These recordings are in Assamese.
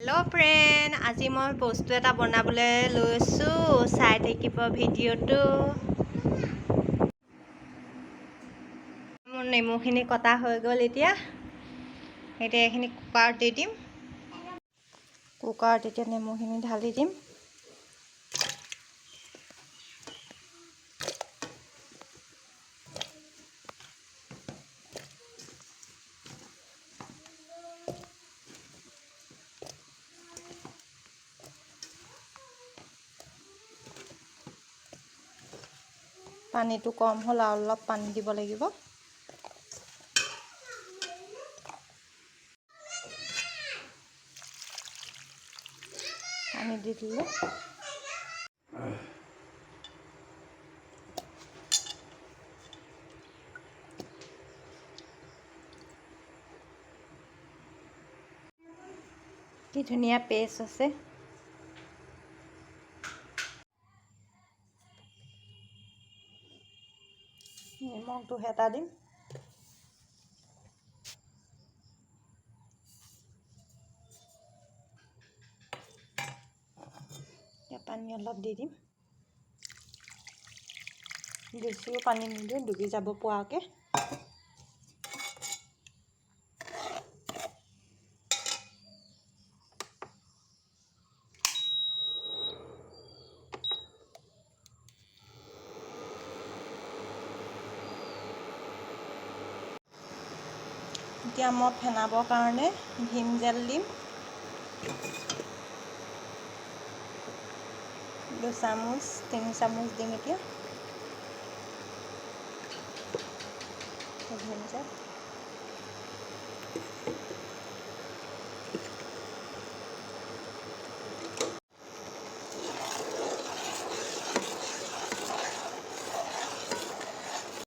हेलो फ्रेंड, আজি মই বস্তু এটা বনাবলৈ লৈছো, চাই থাকিব ভিডিওটো। মোৰ নেমুখিনি কটা হৈ গ'ল। এতিয়া এইখিনি কুকাৰত দি দিম। কুকাৰত এতিয়া নেমুখিনি ঢালি দিম। পানীটো কম হ'ল আৰু অলপ পানী দিব লাগিব। পানী দি দিলে কি ধুনীয়া পেষ্ট আছে। নিমখটো হেতা দিম। পানী অলপ দি দিম। বেছিও পানী নিদিওঁ, ডুবি যাব পৰাকৈ। এতিয়া মই ফেনাবৰ কাৰণে ভীম জেল দিম। 2 চামুচ 3 চামুচ দিম। এতিয়া ভীম জেল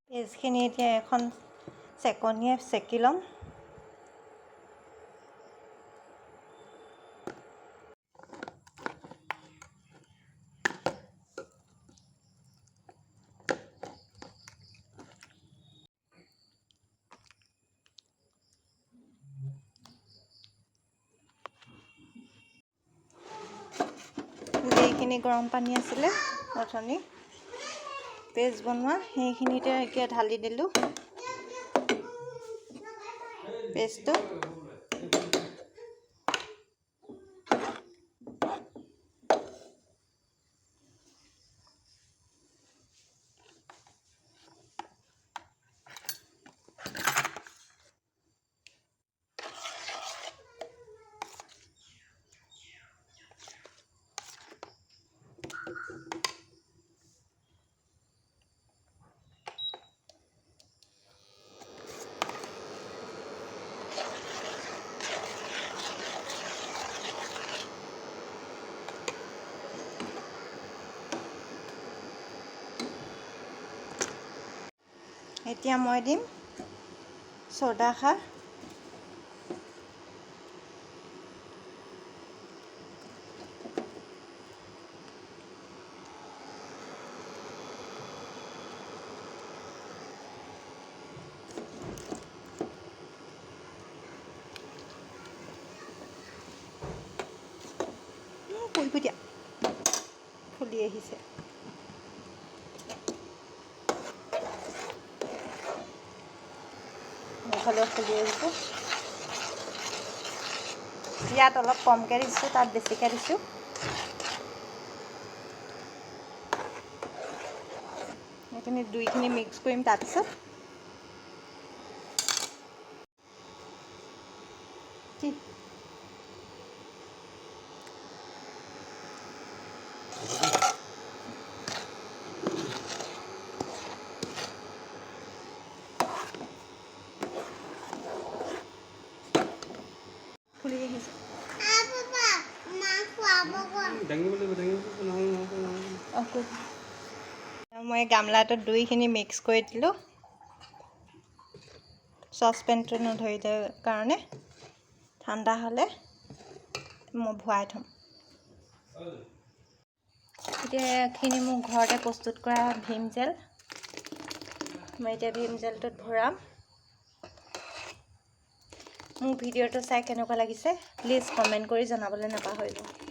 পেষ্টখিনি এতিয়া এখন চেকনিয়ে চেকি ল'ম। যিখিনি গৰম পানী আছিলে অথনি পেষ্ট বনোৱা, সেইখিনিতে এতিয়া ঢালি দিলোঁ পেষ্টটো। এতিয়া মই দিম চ'ডা খাৰ। দিয়া ফুলি আহিছে। এইফালেও ফুলি আহিছে। ইয়াত অলপ কমকৈ দিছোঁ, তাত বেছিকৈ দিছোঁ। এইখিনি দুইখিনি মিক্স কৰিম। তাৰপিছত কি ফুলি আহিছে। মই গামলাটোত দুইখিনি মিক্স কৰি দিলোঁ, চচপেনটো নধৰিলে কাৰণে। ঠাণ্ডা হ'লে মই ভৰাই থ'ম। এতিয়া এইখিনি মোৰ ঘৰতে প্ৰস্তুত কৰা ভীম জেল। মই এতিয়া ভীম জেলটোত ভৰাম। মোৰ ভিডিঅ'টো চাই কেনেকুৱা লাগিছে প্লিজ কমেণ্ট কৰি জনাবলৈ নাপাহৰিব।